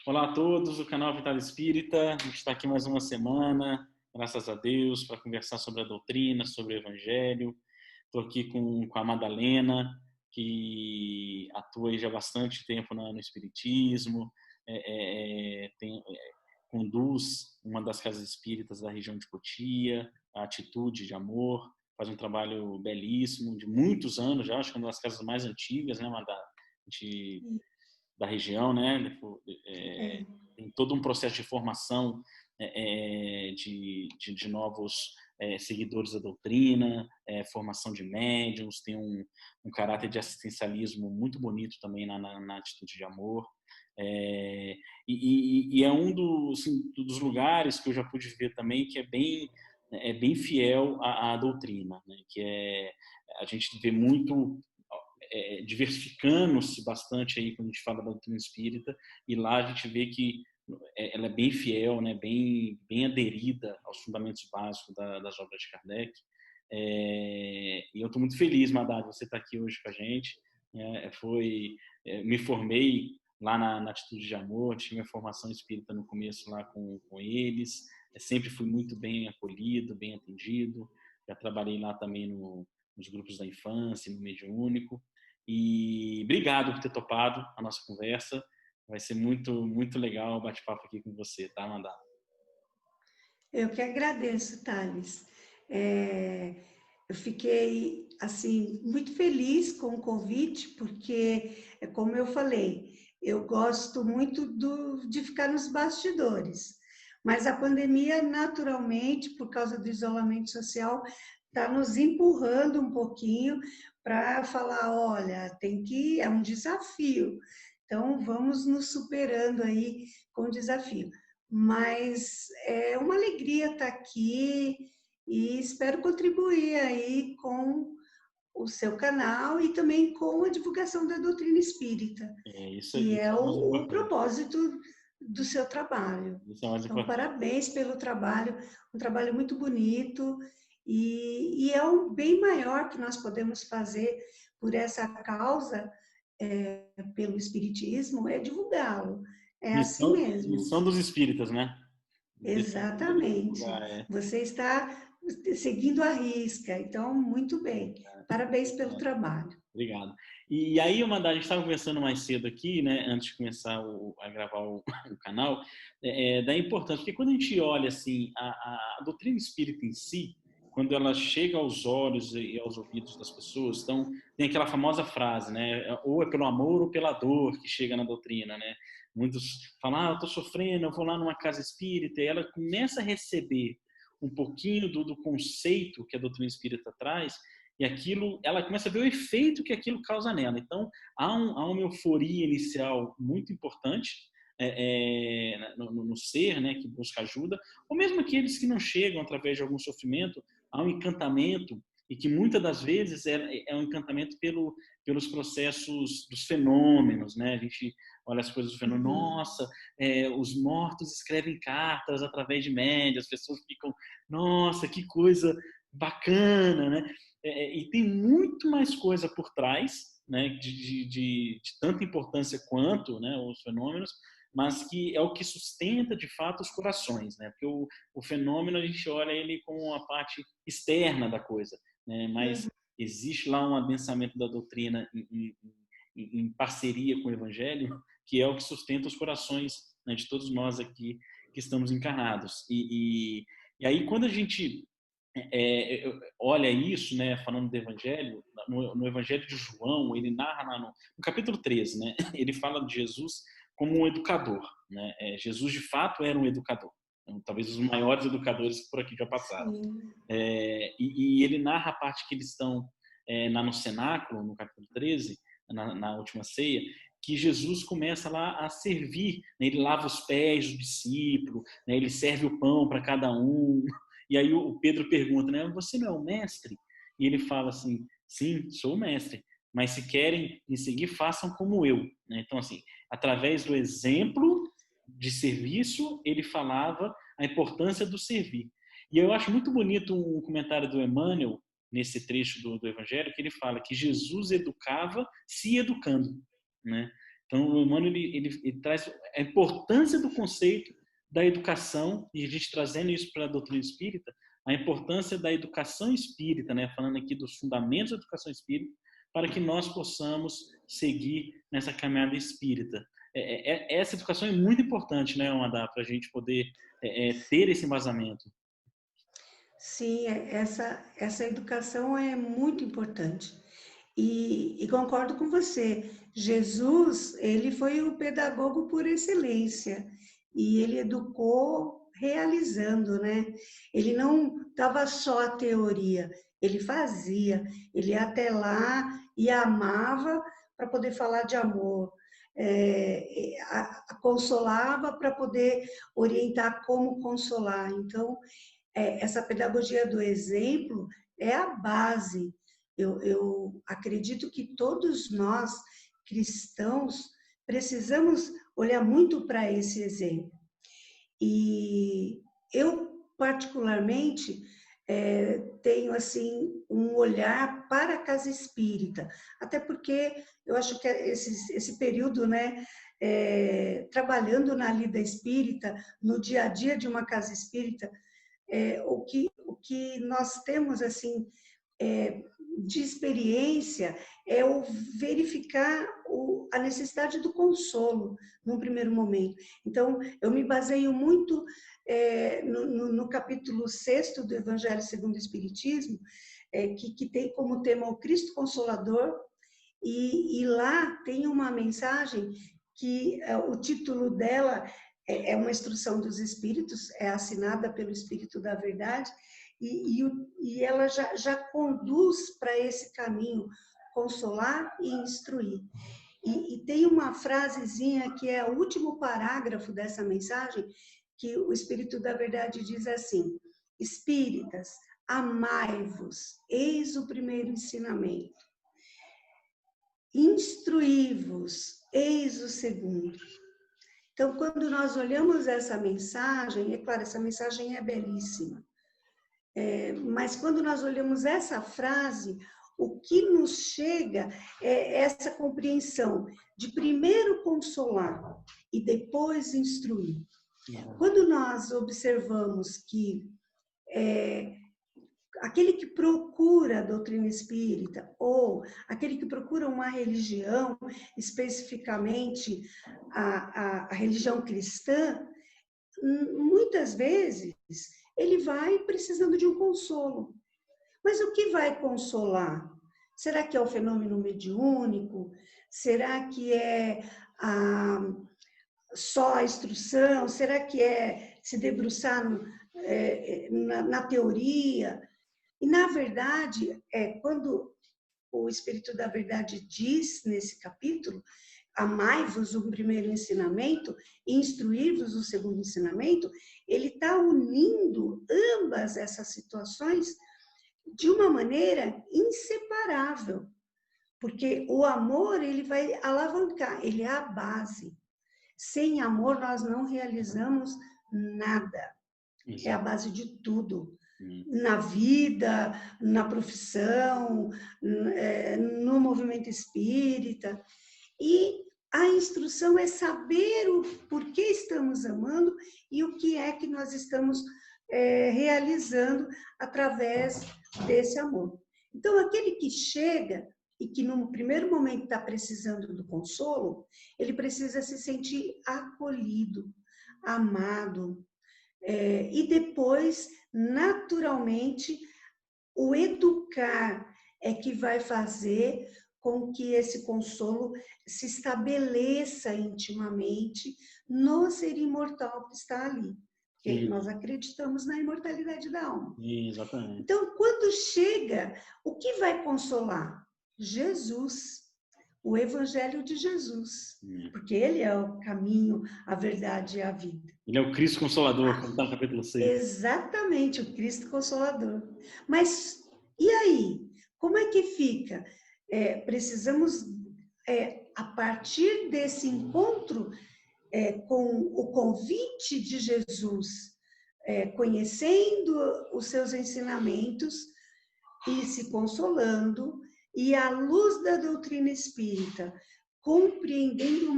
Olá a todos do canal Vital Espírita. A gente está aqui mais uma semana, graças a Deus, para conversar sobre a doutrina, sobre o Evangelho. Estou aqui com a Madalena, que atua aí já há bastante tempo no Espiritismo, conduz uma das casas espíritas da região de Cotia, a Atitude de Amor, faz um trabalho belíssimo, de muitos anos já, acho que é uma das casas mais antigas, né, Madalena? Da região, né? É, Tem todo um processo de formação de novos seguidores da doutrina, formação de médiums, tem um caráter de assistencialismo muito bonito também na atitude de amor. E é um dos lugares que eu já pude ver também que é bem fiel à doutrina, né? Que a gente vê muito diversificando-se bastante aí quando a gente fala da doutrina espírita, e lá a gente vê que ela é bem fiel, né, bem aderida aos fundamentos básicos das obras de Kardec. E eu estou muito feliz, Madad, você está aqui hoje com a gente. Me formei lá na Atitude de Amor, tive minha formação espírita no começo lá com eles, sempre fui muito bem acolhido, bem atendido, já trabalhei lá também nos grupos da infância, no mediúnico. E obrigado por ter topado a nossa conversa. Vai ser muito, muito legal o bate-papo aqui com você, tá, Amanda? eu que agradeço, Thales. Eu fiquei, assim, muito feliz com o convite, porque, como eu falei, eu gosto muito de ficar nos bastidores. Mas a pandemia, naturalmente, por causa do isolamento social, está nos empurrando um pouquinho para falar, olha, é um desafio. Então, vamos nos superando aí com o desafio. Mas é uma alegria estar aqui e espero contribuir aí com o seu canal e também com a divulgação da doutrina espírita, Isso, que isso é é o mais o importante. propósito do seu trabalho. Isso é o mais Então, importante. parabéns pelo trabalho, um trabalho muito bonito e é um bem maior que nós podemos fazer por essa causa, pelo Espiritismo, é divulgá-lo. É assim mesmo. Missão dos espíritas, né? Exatamente. Divulgar. Você está seguindo a risca, então, muito bem. Parabéns pelo trabalho. Obrigado. E aí, Amanda, a gente estava conversando mais cedo aqui, né, antes de começar a gravar o canal, da importância, porque quando a gente olha assim, a doutrina espírita em si, quando ela chega aos olhos e aos ouvidos das pessoas, então tem aquela famosa frase, né, ou é pelo amor ou pela dor que chega na doutrina, né? Muitos falam, eu estou sofrendo, eu vou lá numa casa espírita, e ela começa a receber um pouquinho do conceito que a doutrina espírita traz, e aquilo, ela começa a ver o efeito que aquilo causa nela. Então, há uma euforia inicial muito importante no ser, né, que busca ajuda, ou mesmo aqueles que não chegam através de algum sofrimento, há um encantamento, e que muitas das vezes é um encantamento pelos processos dos fenômenos, né? A gente olha as coisas do fenômeno, Uhum. nossa, os mortos escrevem cartas através de médias, as pessoas ficam, nossa, que coisa bacana, né? E tem muito mais coisa por trás, né, de tanta importância quanto, né, os fenômenos, mas que é o que sustenta de fato os corações, né? Porque o fenômeno a gente olha ele como a parte externa da coisa, né? Mas Uhum. existe lá um adensamento da doutrina em parceria com o Evangelho, que é o que sustenta os corações, né, de todos nós aqui que estamos encarnados. E aí quando a gente olha isso, né, falando do Evangelho, no Evangelho de João, ele narra lá no capítulo 13, né, ele fala de Jesus como um educador, né, Jesus de fato era um educador, então, talvez os maiores educadores que por aqui já passaram. Sim. E ele narra a parte que eles estão no cenáculo, no capítulo 13, na última ceia, que Jesus começa lá a servir, né? Ele lava os pés do discípulo, né? Ele serve o pão para cada um, e aí o Pedro pergunta, né, você não é o mestre? E ele fala assim, sim, sou o mestre, mas se querem me seguir, façam como eu, né? Então, assim, através do exemplo de serviço, ele falava a importância do servir. E eu acho muito bonito um comentário do Emmanuel, nesse trecho do Evangelho, que ele fala que Jesus educava se educando, né? Então, o Emmanuel ele traz a importância do conceito da educação, e a gente trazendo isso para a doutrina espírita, a importância da educação espírita, né? Falando aqui dos fundamentos da educação espírita, para que nós possamos seguir nessa caminhada espírita. Essa educação é muito importante, né, Amanda, para a gente poder ter esse embasamento. Sim, essa educação é muito importante. E concordo com você. Jesus, ele foi o pedagogo por excelência. E ele educou realizando, né? Ele não dava só a teoria, ele fazia. Ele ia até lá e amava para poder falar de amor. Consolava para poder orientar como consolar. Então, essa pedagogia do exemplo é a base. Eu acredito que todos nós, cristãos, precisamos olhar muito para esse exemplo. E eu, particularmente, tenho assim um olhar para a casa espírita, até porque eu acho que esse período, né, trabalhando na lida espírita, no dia a dia de uma casa espírita, o que nós temos assim de experiência é o verificar a necessidade do consolo num primeiro momento. Então, eu me baseio muito no capítulo 6º do Evangelho segundo o Espiritismo, que tem como tema o Cristo Consolador, e lá tem uma mensagem que o título dela é uma instrução dos Espíritos, é assinada pelo Espírito da Verdade, e ela já conduz para esse caminho, consolar e instruir. E tem uma frasezinha que é o último parágrafo dessa mensagem, que o Espírito da Verdade diz assim: Espíritas, amai-vos, eis o primeiro ensinamento. Instruí-vos, eis o segundo. Então, quando nós olhamos essa mensagem, é claro, essa mensagem é belíssima, mas quando nós olhamos essa frase, o que nos chega é essa compreensão de primeiro consolar e depois instruir. Quando nós observamos que aquele que procura a doutrina espírita, ou aquele que procura uma religião, especificamente a religião cristã, muitas vezes ele vai precisando de um consolo. Mas o que vai consolar? Será que é o fenômeno mediúnico? Será que é só a instrução? Será que é se debruçar na teoria? E, na verdade, quando o Espírito da Verdade diz nesse capítulo, amai-vos o primeiro ensinamento e instruir-vos o segundo ensinamento, ele está unindo ambas essas situações de uma maneira inseparável, porque o amor, ele vai alavancar, ele é a base. Sem amor, nós não realizamos nada. É a base de tudo. Na vida, na profissão, no movimento espírita. E a instrução é saber o porquê estamos amando e o que é que nós estamos realizando através desse amor. Então, aquele que chega e que no primeiro momento está precisando do consolo, ele precisa se sentir acolhido, amado, e depois, naturalmente, o educar é que vai fazer com que esse consolo se estabeleça intimamente no ser imortal que está ali. Porque nós acreditamos na imortalidade da alma. Exatamente. Então, quando chega, o que vai consolar? Jesus, o Evangelho de Jesus. Porque ele é o caminho, a verdade e a vida. Ele é o Cristo Consolador, como está no capítulo 6. Exatamente, o Cristo Consolador. Mas, e aí? Como é que fica? Precisamos, a partir desse encontro com o convite de Jesus, conhecendo os seus ensinamentos e se consolando, e à luz da doutrina espírita, compreendendo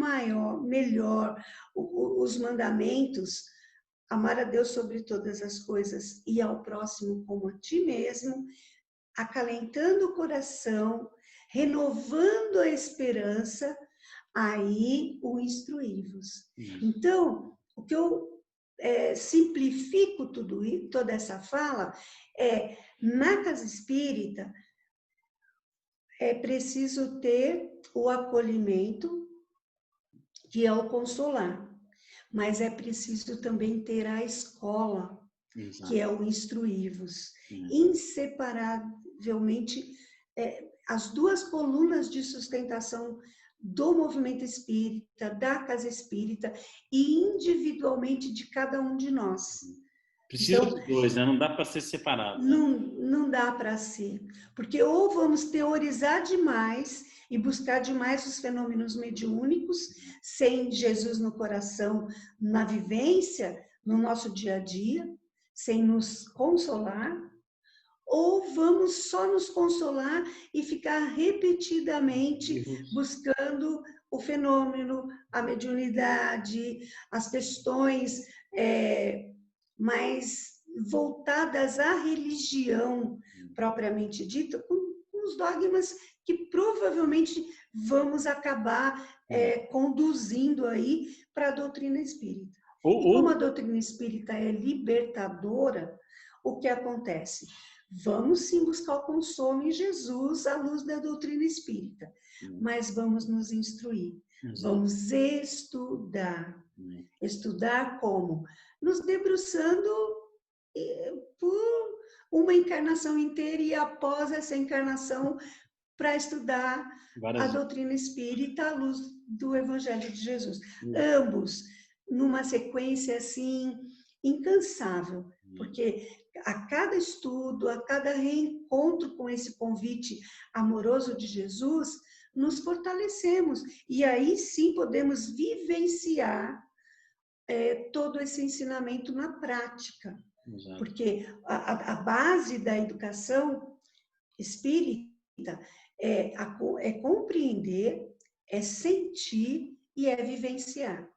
melhor os mandamentos, amar a Deus sobre todas as coisas e ao próximo como a ti mesmo, acalentando o coração, renovando a esperança, aí o instruí-vos. Então, o que eu simplifico toda essa fala na casa espírita, é preciso ter o acolhimento, que é o consolar, mas é preciso também ter a escola, Exato. que é o instruí-vos. Inseparavelmente, as duas colunas de sustentação do movimento espírita, da casa espírita e individualmente de cada um de nós. Precisa dos dois, né? Não dá para ser separado. Né? Não dá para ser. Porque ou vamos teorizar demais e buscar demais os fenômenos mediúnicos, sem Jesus no coração, na vivência, no nosso dia a dia, sem nos consolar, ou vamos só nos consolar e ficar repetidamente buscando o fenômeno, a mediunidade, as questões mais voltadas à religião propriamente dita, com os dogmas que provavelmente vamos acabar conduzindo aí para a doutrina espírita. E como a doutrina espírita é libertadora, o que acontece? Vamos sim buscar o consolo em Jesus à luz da doutrina espírita, mas vamos nos instruir, vamos estudar. Estudar como? Nos debruçando por uma encarnação inteira e após essa encarnação para estudar a doutrina espírita à luz do Evangelho de Jesus. Ambos numa sequência assim incansável, porque a cada estudo, a cada reencontro com esse convite amoroso de Jesus, nos fortalecemos e aí sim podemos vivenciar todo esse ensinamento na prática. Exato. Porque a base da educação espírita é compreender, é sentir e é vivenciar.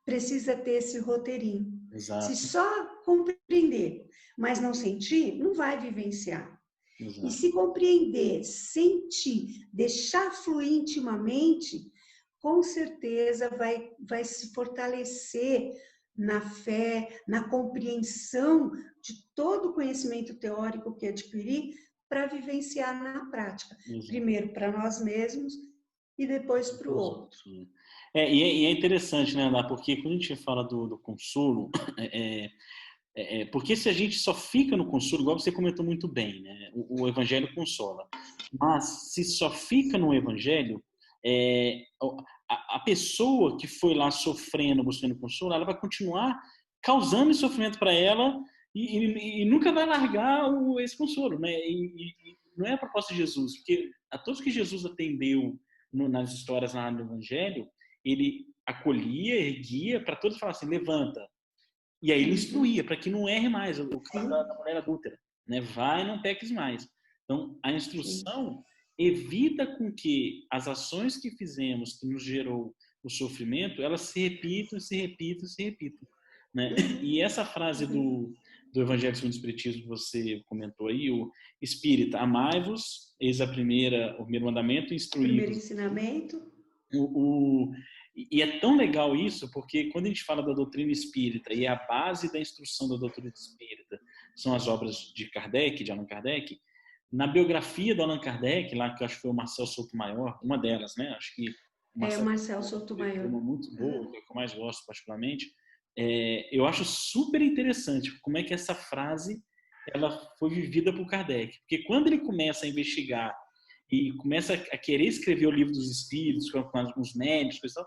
Precisa ter esse roteirinho. Exato. Se só compreender, mas não sentir, não vai vivenciar. Exato. E se compreender, sentir, deixar fluir intimamente, com certeza vai se fortalecer na fé, na compreensão de todo o conhecimento teórico que adquirir para vivenciar na prática. Exato. Primeiro para nós mesmos e depois para o outro. E é interessante, né, Ana? Porque quando a gente fala do consolo, porque se a gente só fica no consolo, igual você comentou muito bem, né? O Evangelho consola. Mas se só fica no Evangelho, a pessoa que foi lá sofrendo, buscando consolo, ela vai continuar causando sofrimento para ela e nunca vai largar esse consolo, né? E não é a proposta de Jesus, porque a todos que Jesus atendeu nas histórias lá no Evangelho, ele acolhia, erguia, para todos falar assim, levanta. E aí ele instruía, para que não erre mais, o caso da mulher adúltera, né? Vai, não peques mais. Então, a instrução evita com que as ações que fizemos, que nos gerou o sofrimento, elas se repitam, se repitam, se repitam. Né? E essa frase do Evangelho segundo o Espiritismo que você comentou aí, o Espírita, amai-vos, eis o primeiro mandamento, instruí-vos. Primeiro ensinamento. E é tão legal isso, porque quando a gente fala da doutrina espírita e a base da instrução da doutrina espírita são as obras de Kardec, de Allan Kardec, na biografia do Allan Kardec, lá que eu acho que foi o Marcel Sotomayor, uma delas, né? Acho que o Marcel Sotomayor. Uma muito boa, que eu mais gosto particularmente. Eu acho super interessante como é que essa frase ela foi vivida por Kardec. Porque quando ele começa a investigar e começa a querer escrever o livro dos espíritos com os médicos e tal,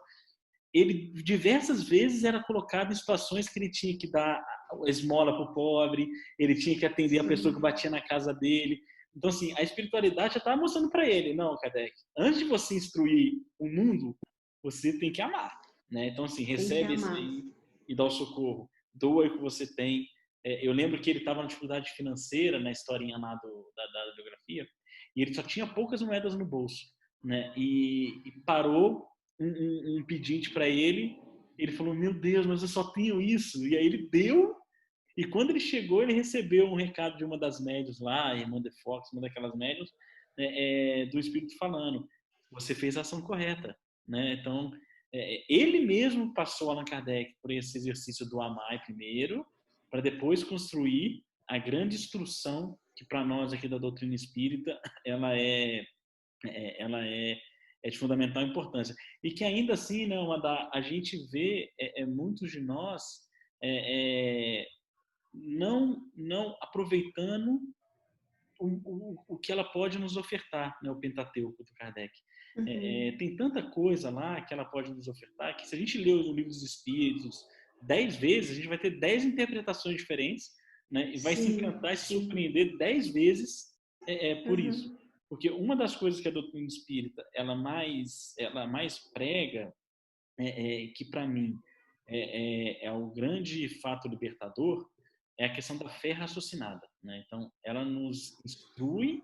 ele diversas vezes era colocado em situações que ele tinha que dar a esmola para o pobre, ele tinha que atender a pessoa que batia na casa dele. Então, assim, a espiritualidade já estava mostrando para ele, não, Kardec, antes de você instruir o mundo, você tem que amar, né? Então, assim, recebe isso aí e dá o socorro, doa o que você tem. Eu lembro que ele estava na dificuldade financeira, na historinha lá da biografia, e ele só tinha poucas moedas no bolso, né? E parou um pedinte para ele. Ele falou, meu Deus, mas eu só tenho isso. E aí ele deu, e quando ele chegou, ele recebeu um recado de uma das médiuns lá, a irmã de Fox, uma daquelas médiuns, do Espírito falando, você fez a ação correta, né? Então, ele mesmo passou, Allan Kardec, por esse exercício do amar primeiro, para depois construir a grande instrução que para nós aqui da doutrina espírita, ela é de fundamental importância. E que ainda assim, né, a gente vê muitos de nós não aproveitando o que ela pode nos ofertar, né, o Pentateuco do Kardec. Uhum. Tem tanta coisa lá que ela pode nos ofertar, que se a gente ler o Livro dos Espíritos 10 vezes, a gente vai ter 10 interpretações diferentes, né, e vai se Sim, encantar e se sim. surpreender 10 vezes por isso. Uhum. Porque uma das coisas que a doutrina espírita ela mais prega, que para mim é o grande fato libertador, é a questão da fé raciocinada, né? Então, ela nos instrui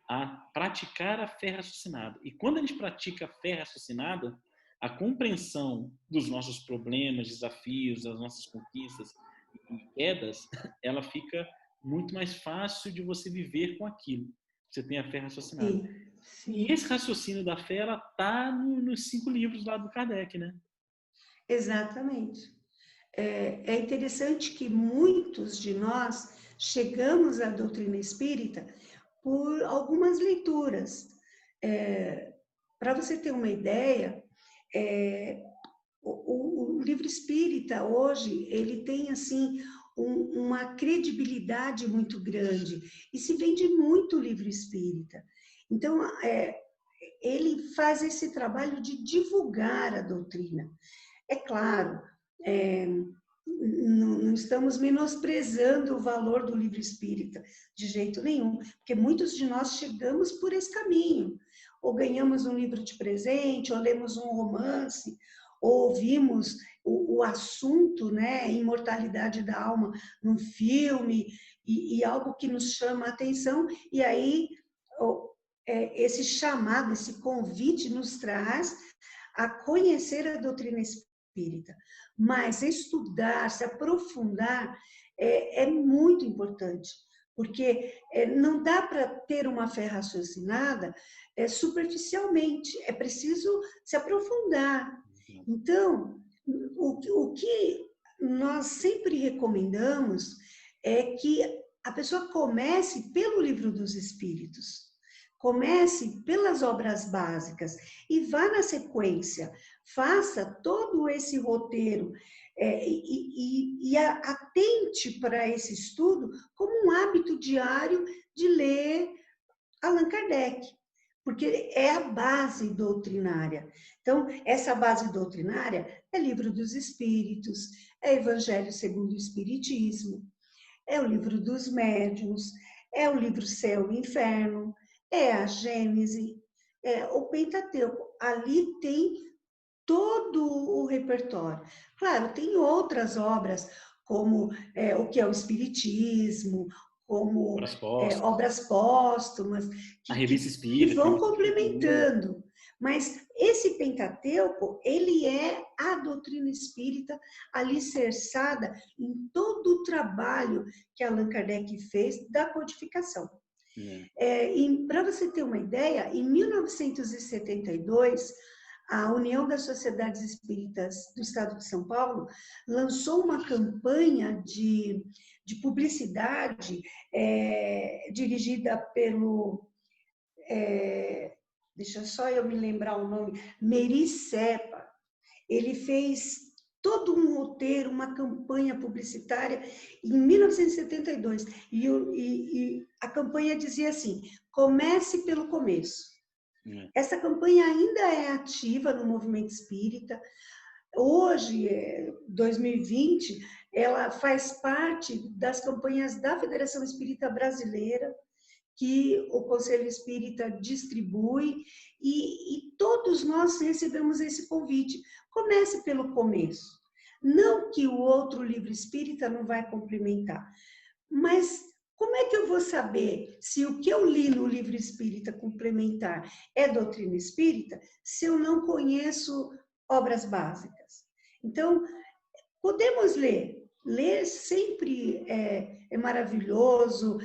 a praticar a fé raciocinada. E quando a gente pratica a fé raciocinada, a compreensão dos nossos problemas, desafios, das nossas conquistas e quedas, ela fica muito mais fácil de você viver com aquilo. Você tem a fé raciocinada. Sim, E sim. esse raciocínio da fé, ela tá nos 5 livros lá do Kardec, né? Exatamente. É interessante que muitos de nós chegamos à doutrina espírita por algumas leituras. Para você ter uma ideia, o livro espírita hoje ele tem assim uma credibilidade muito grande e se vende muito livro espírita. Então, ele faz esse trabalho de divulgar a doutrina. É claro, não estamos menosprezando o valor do livro espírita, de jeito nenhum, porque muitos de nós chegamos por esse caminho. Ou ganhamos um livro de presente, ou lemos um romance, ou ouvimos o assunto, né, imortalidade da alma, num filme, e algo que nos chama a atenção, e aí esse chamado, esse convite nos traz a conhecer a doutrina espírita. Mas estudar, se aprofundar, é muito importante, porque não dá para ter uma fé raciocinada superficialmente, é preciso se aprofundar. Então, o que nós sempre recomendamos é que a pessoa comece pelo Livro dos Espíritos, comece pelas obras básicas e vá na sequência, faça todo esse roteiro e atente para esse estudo como um hábito diário de ler Allan Kardec, porque é a base doutrinária. Então, essa base doutrinária é Livro dos Espíritos, é Evangelho segundo o Espiritismo, é o Livro dos Médiuns, é o livro Céu e Inferno, é a Gênese, é o Pentateuco. Ali tem todo o repertório. Claro, tem outras obras, como o que é o Espiritismo, como Obras póstumas, obras póstumas, a que, Revista que, que Espírita, vão Revista Espírita. complementando. Mas esse Pentateuco, ele é a doutrina espírita alicerçada em todo o trabalho que Allan Kardec fez da codificação. Para você ter uma ideia, em 1972, a União das Sociedades Espíritas do Estado de São Paulo lançou uma campanha de publicidade dirigida pelo, deixa só eu me lembrar o nome, Meri Sepa. Ele fez todo um roteiro, uma campanha publicitária em 1972. E a campanha dizia assim: comece pelo começo. Essa campanha ainda é ativa no movimento espírita. Hoje, 2020, ela faz parte das campanhas da Federação Espírita Brasileira, que o Conselho Espírita distribui, e todos nós recebemos esse convite. Comece pelo começo. Não que o outro livro espírita não vai complementar, mas Como é que eu vou saber se o que eu li no livro espírita complementar é doutrina espírita, se eu não conheço obras básicas? Então, podemos ler. Ler sempre é maravilhoso,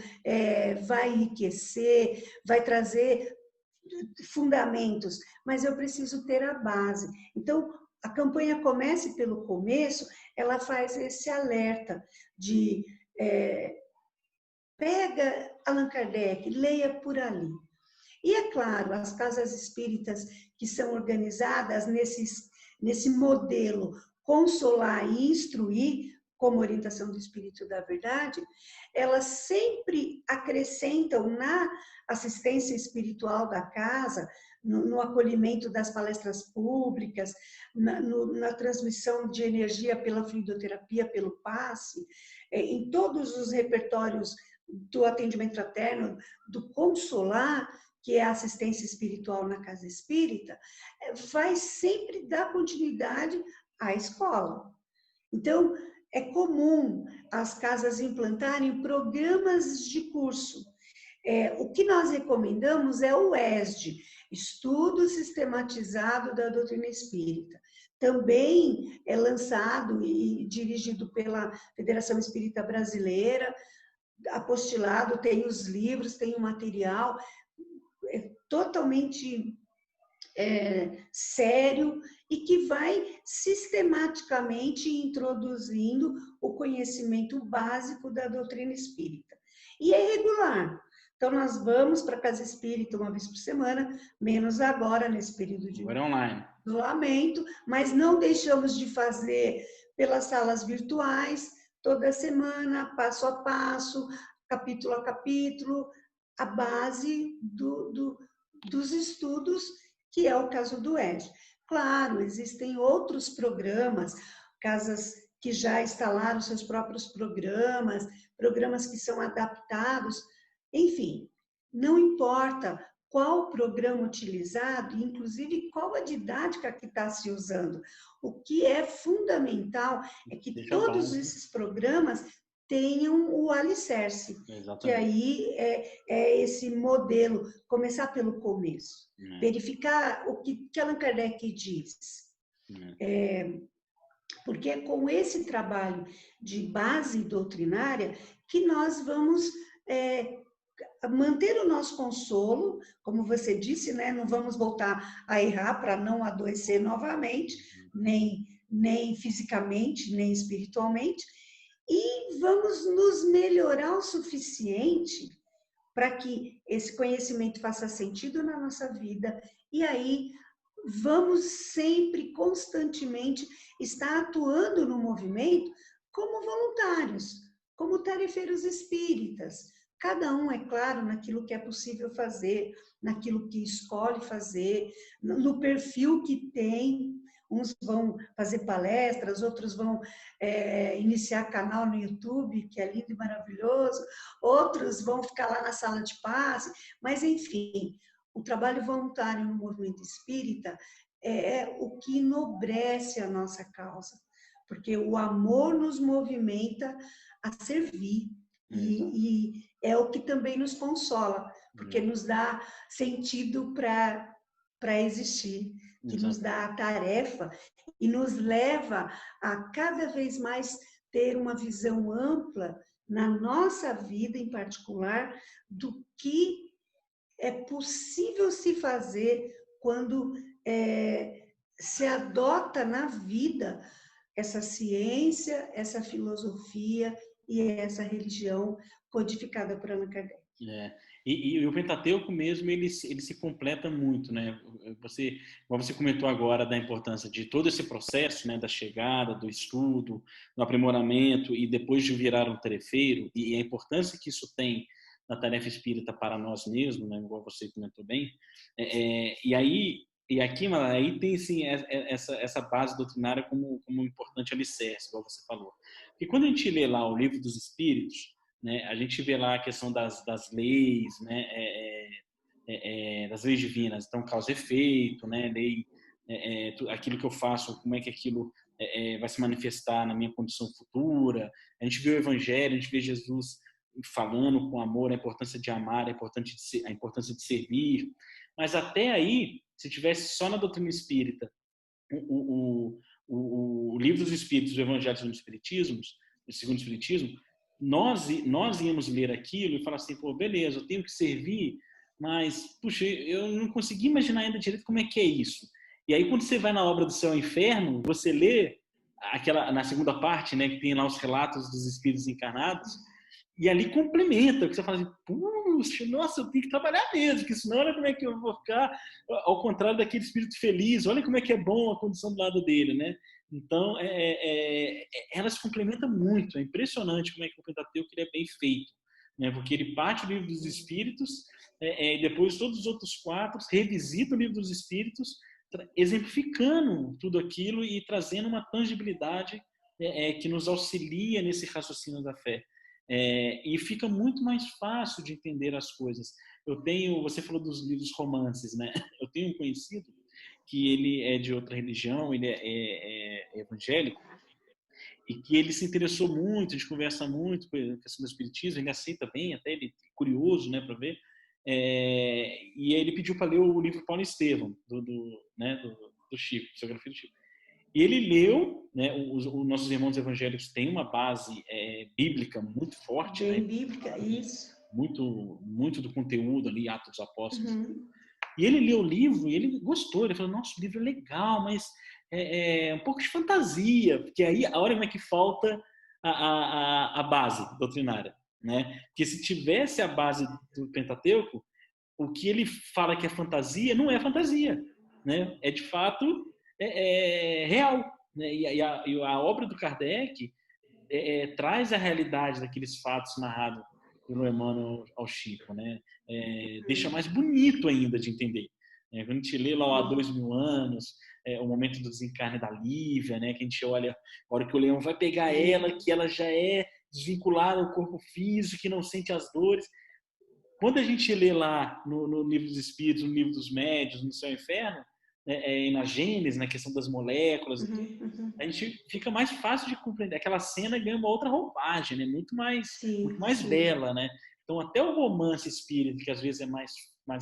vai enriquecer, vai trazer fundamentos, mas eu preciso ter a base. Então, a campanha Comece pelo Começo, ela faz esse alerta de pega Allan Kardec, leia por ali. E é claro, as casas espíritas que são organizadas nesse modelo consolar e instruir, como orientação do Espírito da Verdade, elas sempre acrescentam na assistência espiritual da casa, no acolhimento das palestras públicas, na transmissão de energia pela fluidoterapia, pelo passe, em todos os repertórios do atendimento fraterno, do consolar, que é a assistência espiritual na casa espírita, vai sempre dar continuidade à escola. Então, é comum as casas implantarem programas de curso. O que nós recomendamos é o ESD, Estudo Sistematizado da Doutrina Espírita. Também é lançado e dirigido pela Federação Espírita Brasileira, apostilado, tem os livros, tem o material, totalmente sério e que vai sistematicamente introduzindo o conhecimento básico da doutrina espírita. E é regular. Então, nós vamos para a casa espírita uma vez por semana, menos agora, nesse período de isolamento, mas não deixamos de fazer pelas salas virtuais, toda semana, passo a passo, capítulo a capítulo, a base dos estudos, que é o caso do ED. Claro, existem outros programas, casas que já instalaram seus próprios programas, programas que são adaptados, enfim, não importa qual programa utilizado, inclusive qual a didática que está se usando. O que é fundamental é que todos esses programas tenham o alicerce, exatamente, que aí é esse modelo, começar pelo começo, verificar o que Allan Kardec diz. Porque é com esse trabalho de base doutrinária que nós vamos manter o nosso consolo, como você disse, né? Não vamos voltar a errar para não adoecer novamente, nem fisicamente, nem espiritualmente, e vamos nos melhorar o suficiente para que esse conhecimento faça sentido na nossa vida, e aí vamos sempre, constantemente, estar atuando no movimento como voluntários, como tarefeiros espíritas. Cada um, é claro, naquilo que é possível fazer, naquilo que escolhe fazer, no perfil que tem. Uns vão fazer palestras, outros vão iniciar canal no YouTube, que é lindo e maravilhoso, outros vão ficar lá na sala de passe, mas, enfim, o trabalho voluntário no movimento espírita é o que enobrece a nossa causa, porque o amor nos movimenta a servir, e é o que também nos consola, porque nos dá sentido para existir, que nos dá a tarefa e nos leva a cada vez mais ter uma visão ampla na nossa vida em particular do que é possível se fazer quando se adota na vida essa ciência, essa filosofia e essa religião codificada por Allan Kardec. E o Pentateuco mesmo, ele se completa muito, né? Você comentou agora da importância de todo esse processo, né? Da chegada, do estudo, do aprimoramento e depois de virar um tarefeiro, e a importância que isso tem na tarefa espírita para nós mesmos, né? Igual você comentou bem. E aqui tem sim essa base doutrinária como um importante alicerce, igual você falou. E quando a gente lê lá o Livro dos Espíritos, né, a gente vê lá a questão das leis, né, das leis divinas, então causa e efeito, né, lei, aquilo que eu faço, como é que aquilo vai se manifestar na minha condição futura. A gente vê o Evangelho, a gente vê Jesus falando com amor a importância de amar, a importância de servir, mas até aí, se tivesse só na doutrina espírita o Livro dos Espíritos, o Evangelho segundo o Espiritismo, nós íamos ler aquilo e falar assim, pô, beleza, eu tenho que servir, mas, puxa, eu não consegui imaginar ainda direito como é que é isso. E aí, quando você vai na obra do Céu e Inferno, você lê na segunda parte, né, que tem lá os relatos dos espíritos encarnados, e ali complementa, que você fala assim, puxa, nossa, eu tenho que trabalhar mesmo, porque senão olha como é que eu vou ficar ao contrário daquele espírito feliz, olha como é que é bom a condição do lado dele, né? Então, elas complementam muito, é impressionante como é que o Pentateuco ele é bem feito, né? Porque ele parte do Livro dos Espíritos, depois todos os outros 4 revisita o Livro dos Espíritos, exemplificando tudo aquilo e trazendo uma tangibilidade que nos auxilia nesse raciocínio da fé. E fica muito mais fácil de entender as coisas. Você falou dos livros romances, né? Eu tenho um conhecido que ele é de outra religião, ele é evangélico, e que ele se interessou muito, a gente conversa muito com a questão do espiritismo, ele aceita bem, até ele é curioso, né, para ver. E ele pediu para ler o livro Paulo Estevam, do Chico, psicografia do Chico. E ele leu, né, os nossos irmãos evangélicos têm uma base bíblica muito forte, bem né? bíblica, isso. Muito do conteúdo ali, Atos dos Apóstolos. Uhum. E ele leu o livro e ele gostou, ele falou, nossa, o livro é legal, mas é um pouco de fantasia, porque aí a hora como é que falta a base doutrinária, né? Porque se tivesse a base do Pentateuco, o que ele fala que é fantasia não é fantasia, né? É de fato real, né? E a obra do Kardec traz a realidade daqueles fatos narrados pelo Emmanuel ao Chico, né? Deixa mais bonito ainda de entender. Quando a gente lê lá há 2000 anos, o momento do desencarne da Lívia, né? Que a gente olha, a hora que o leão vai pegar ela, que ela já é desvinculada ao corpo físico, que não sente as dores. Quando a gente lê lá no Livro dos Espíritos, no Livro dos Médiuns, no Céu e Inferno, na Gênesis, na questão das moléculas, a gente fica mais fácil de compreender. Aquela cena ganha uma outra roupagem, né? Muito mais Sim. bela, né? Então, até o romance espírita, que às vezes é mais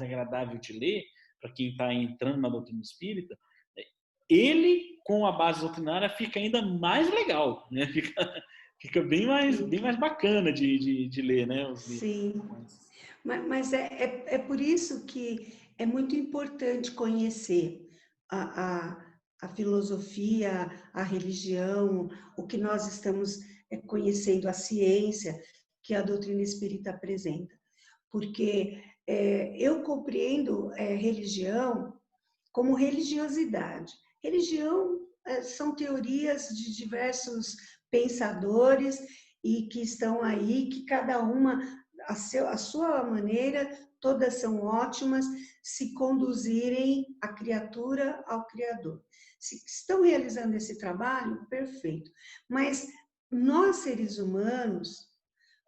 agradável de ler, para quem está entrando na doutrina espírita, ele, com a base doutrinária, fica ainda mais legal, né? Fica bem mais bacana de ler, né? Os livros. Sim. Mas é por isso que é muito importante conhecer a filosofia, a religião, o que nós estamos conhecendo, a ciência que a doutrina espírita apresenta. Porque eu compreendo religião como religiosidade. Religião são teorias de diversos pensadores e que estão aí, que cada uma, a sua maneira, todas são ótimas, se conduzirem a criatura ao Criador. Se estão realizando esse trabalho, perfeito. Mas nós, seres humanos,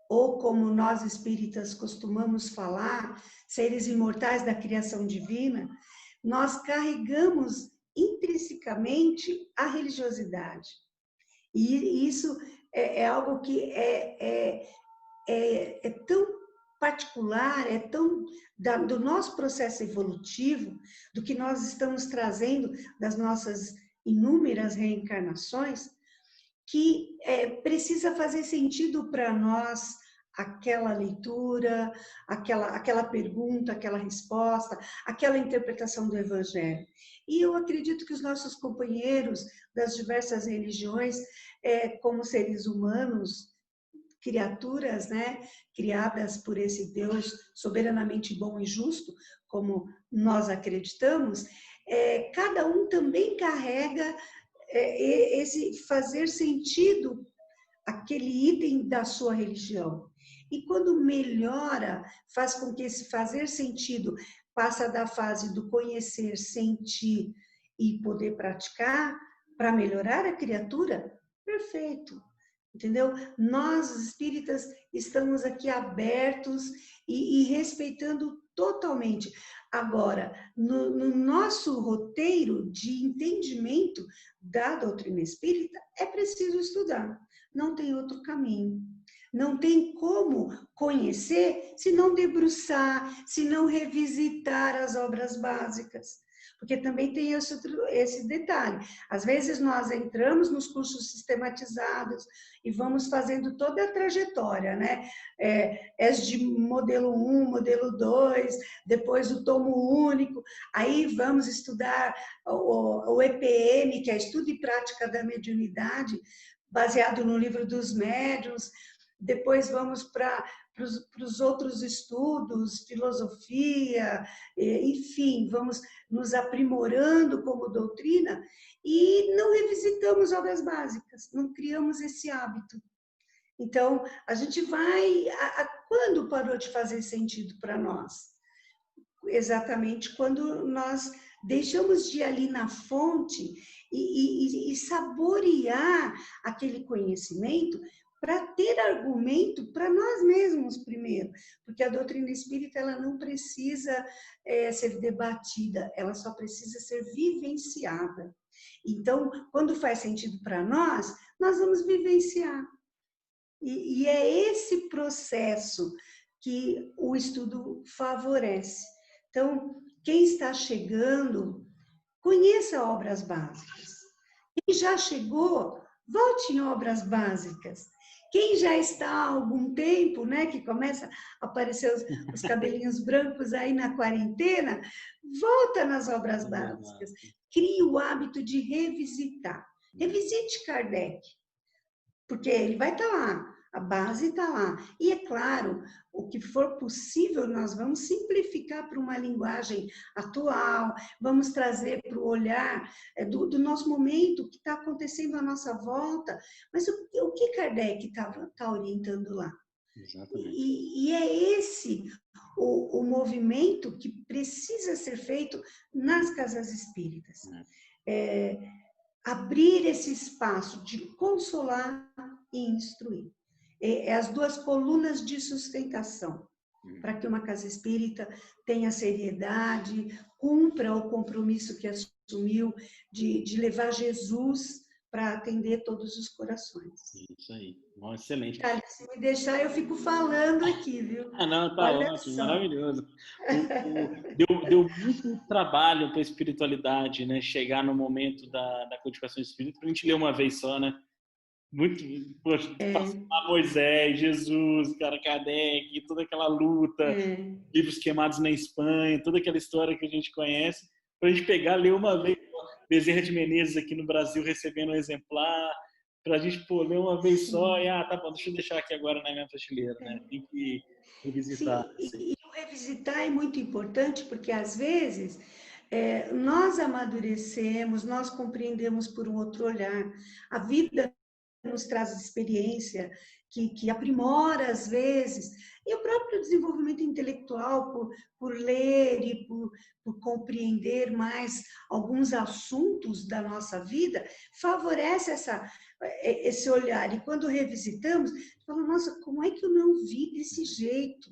ou como nós espíritas costumamos falar, seres imortais da criação divina, nós carregamos intrinsecamente a religiosidade. E isso é algo que é tão particular, é tão do nosso processo evolutivo, do que nós estamos trazendo das nossas inúmeras reencarnações, que precisa fazer sentido para nós aquela leitura, aquela pergunta, aquela resposta, aquela interpretação do Evangelho. E eu acredito que os nossos companheiros das diversas religiões, como seres humanos, criaturas, né, criadas por esse Deus soberanamente bom e justo, como nós acreditamos, cada um também carrega esse fazer sentido aquele item da sua religião. E quando melhora, faz com que esse fazer sentido passa da fase do conhecer, sentir e poder praticar para melhorar a criatura, perfeito. Entendeu? Nós, espíritas, estamos aqui abertos e respeitando totalmente. Agora, no nosso roteiro de entendimento da doutrina espírita, é preciso estudar, não tem outro caminho. Não tem como conhecer se não debruçar, se não revisitar as obras básicas. Porque também tem esse detalhe. Às vezes nós entramos nos cursos sistematizados e vamos fazendo toda a trajetória, né? De modelo 1, modelo 2, depois o tomo único, aí vamos estudar o EPM, que é Estudo e Prática da Mediunidade, baseado no Livro dos Médiuns. Depois vamos para os outros estudos, filosofia, enfim, vamos nos aprimorando como doutrina e não revisitamos obras básicas, não criamos esse hábito. Então, a gente vai... Quando parou de fazer sentido para nós? Exatamente quando nós deixamos de ir ali na fonte e saborear aquele conhecimento para ter argumento para nós mesmos primeiro, porque a doutrina espírita ela não precisa ser debatida, ela só precisa ser vivenciada. Então, quando faz sentido para nós vamos vivenciar. E é esse processo que o estudo favorece. Então, quem está chegando, conheça obras básicas. Quem já chegou, volte em obras básicas. Quem já está há algum tempo, né, que começa a aparecer os cabelinhos brancos aí na quarentena, volta nas obras básicas. Crie o hábito de revisitar. Revisite Kardec, porque ele vai estar lá, a base está lá. E é claro, o que for possível, nós vamos simplificar para uma linguagem atual, vamos trazer para o olhar do nosso momento, o que está acontecendo à nossa volta. Mas o que Kardec está orientando lá? Exatamente. E é esse o movimento que precisa ser feito nas casas espíritas. Abrir esse espaço de consolar e instruir. As duas colunas de sustentação, para que uma casa espírita tenha seriedade, cumpra o compromisso que assumiu de levar Jesus para atender todos os corações. Isso aí, excelente. Cara, se me deixar, eu fico falando aqui, viu? Não, tá ótimo, maravilhoso. Deu muito trabalho para a espiritualidade, né? Chegar no momento da codificação espírita, para a gente ler uma vez só, né? Muito, poxa, Moisés, Jesus, Kardec, toda aquela luta, livros queimados na Espanha, toda aquela história que a gente conhece, para a gente pegar, ler uma vez, Bezerra de Menezes aqui no Brasil recebendo um exemplar, para a gente ler uma vez só e, tá bom, deixa eu deixar aqui agora na minha prateleira, né? Tem que revisitar. Sim, e o revisitar é muito importante, porque às vezes nós amadurecemos, nós compreendemos por um outro olhar, a vida nos traz experiência que aprimora às vezes, e o próprio desenvolvimento intelectual por ler e por compreender mais alguns assuntos da nossa vida, favorece esse olhar. E quando revisitamos, fala, nossa, como é que eu não vi desse jeito?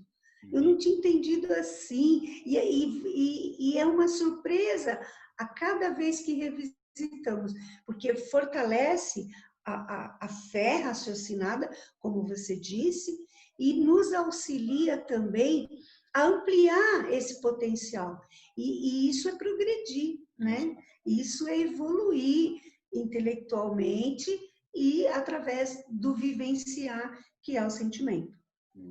Eu não tinha entendido assim. E é uma surpresa a cada vez que revisitamos, porque fortalece a fé raciocinada, como você disse, e nos auxilia também a ampliar esse potencial. E isso é progredir, né? Isso é evoluir intelectualmente e através do vivenciar, que é o sentimento.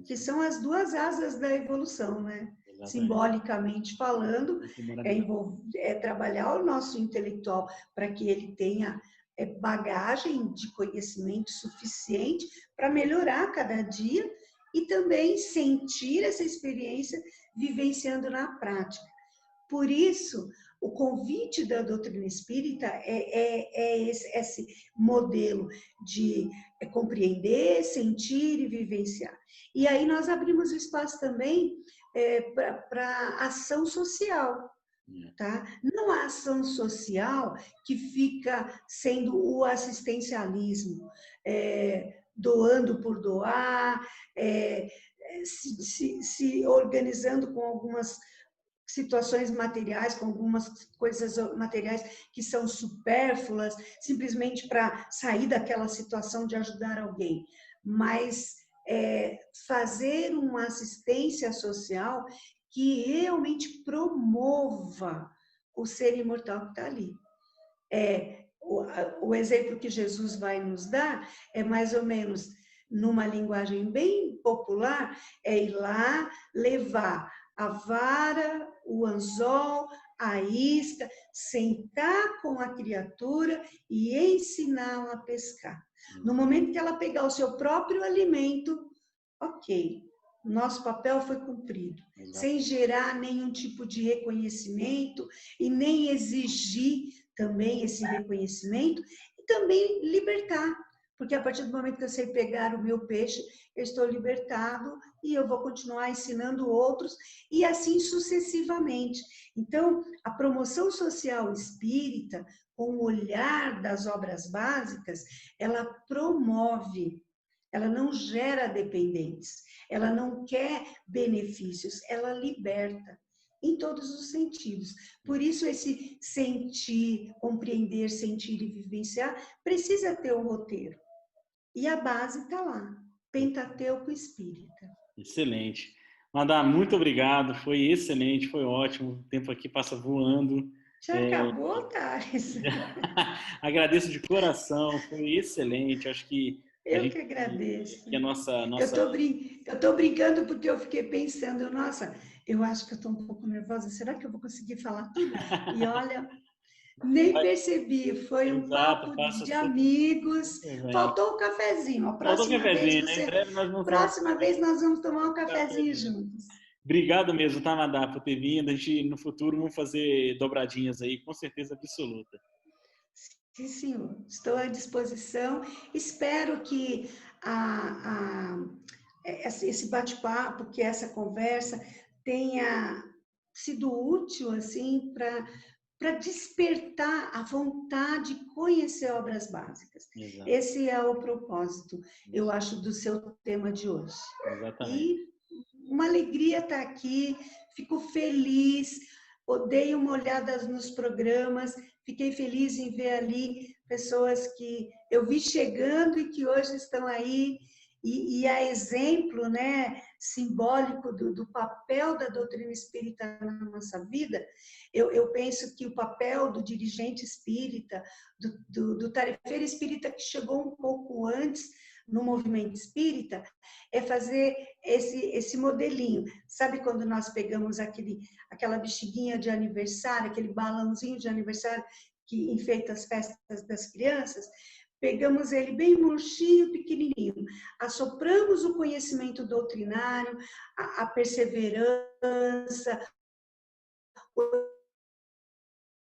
Que são as duas asas da evolução, né? Exatamente. Simbolicamente falando, é trabalhar o nosso intelectual para que ele tenha bagagem de conhecimento suficiente para melhorar cada dia e também sentir essa experiência vivenciando na prática. Por isso, o convite da doutrina espírita é esse modelo de compreender, sentir e vivenciar. E aí nós abrimos espaço também para ação social. Tá? Não há ação social que fica sendo o assistencialismo, doando por doar, se organizando com algumas situações materiais, com algumas coisas materiais que são supérfluas, simplesmente para sair daquela situação de ajudar alguém. Mas fazer uma assistência social que realmente promova o ser imortal que está ali. O exemplo que Jesus vai nos dar é mais ou menos, numa linguagem bem popular, é ir lá levar a vara, o anzol, a isca, sentar com a criatura e ensiná-la a pescar. No momento que ela pegar o seu próprio alimento, ok, nosso papel foi cumprido, sem gerar nenhum tipo de reconhecimento e nem exigir também esse reconhecimento e também libertar, porque a partir do momento que eu sei pegar o meu peixe, eu estou libertado e eu vou continuar ensinando outros e assim sucessivamente. Então, a promoção social espírita, com o olhar das obras básicas, ela promove, ela não gera dependentes, ela não quer benefícios, ela liberta em todos os sentidos. Por isso, esse sentir, compreender, sentir e vivenciar precisa ter um roteiro. E a base está lá, Pentateuco Espírita. Excelente. Madá, muito obrigado, foi excelente, foi ótimo, o tempo aqui passa voando. Já acabou, Thales? Agradeço de coração, foi excelente, acho que a Eu gente, que agradeço. que a nossa... Eu tô brincando porque eu fiquei pensando, nossa, eu acho que eu estou um pouco nervosa, será que eu vou conseguir falar tudo? E olha, nem percebi, foi um Exato, papo faça de super amigos. bem. Faltou o cafezinho. Faltou cafezinho, né? Em breve nós vamos tomar Próxima vez nós vamos tomar um um cafezinho cafezinho. juntos. Obrigado mesmo, tá, Madá, por ter vindo. A gente, no futuro, vamos fazer dobradinhas aí, com certeza absoluta. Sim, senhor. Estou à disposição. Espero que esse bate-papo, que essa conversa tenha sido útil assim para despertar a vontade de conhecer obras básicas. Exato. Esse é o propósito, eu acho, do seu tema de hoje. Exatamente. E uma alegria estar aqui, fico feliz, dei uma olhada nos programas, fiquei feliz em ver ali pessoas que eu vi chegando e que hoje estão aí, e a exemplo, né, simbólico do papel da doutrina espírita na nossa vida, eu penso que o papel do dirigente espírita, do tarefeiro espírita que chegou um pouco antes no movimento espírita, é fazer esse modelinho. Sabe quando nós pegamos aquela bexiguinha de aniversário, aquele balãozinho de aniversário que enfeita as festas das crianças? Pegamos ele bem murchinho, pequenininho, assopramos o conhecimento doutrinário, a perseverança, o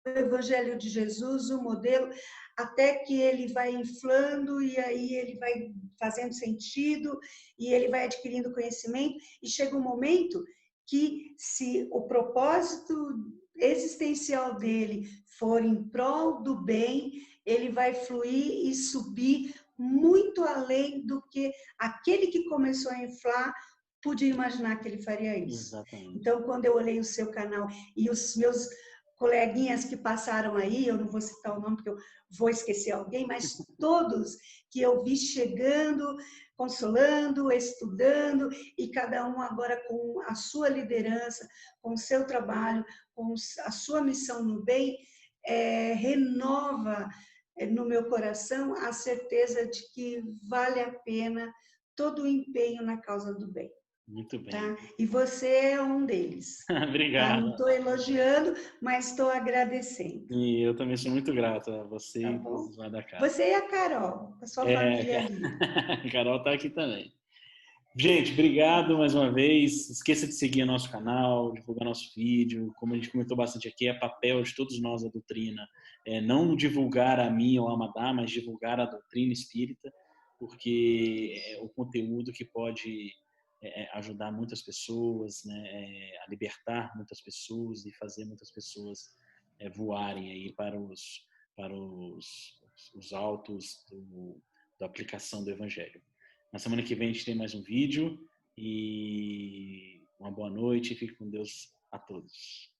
Evangelho de Jesus, o modelo, até que ele vai inflando e aí ele vai fazendo sentido e ele vai adquirindo conhecimento e chega um momento que, se o propósito existencial dele for em prol do bem, ele vai fluir e subir muito além do que aquele que começou a inflar podia imaginar que ele faria isso. Exatamente. Então, quando eu olhei o seu canal e os meus coleguinhas que passaram aí, eu não vou citar o nome porque eu vou esquecer alguém, mas todos que eu vi chegando, consolando, estudando, e cada um agora com a sua liderança, com o seu trabalho, com a sua missão no bem, renova no meu coração a certeza de que vale a pena todo o empenho na causa do bem. Muito bem. Tá? E você é um deles. Obrigado. Tá? Não estou elogiando, mas estou agradecendo. E eu também sou muito grato a você Tá e bom? todos lá da casa. Você e a Carol, a sua família ali. A Carol está aqui também. Gente, obrigado mais uma vez. Não esqueça de seguir nosso canal, divulgar nosso vídeo. Como a gente comentou bastante aqui, é papel de todos nós a doutrina. Não divulgar a mim ou a Madá, mas divulgar a doutrina espírita, porque é o conteúdo que pode ajudar muitas pessoas, né, a libertar muitas pessoas e fazer muitas pessoas voarem aí para os altos da aplicação do Evangelho. Na semana que vem a gente tem mais um vídeo e uma boa noite e fique com Deus a todos.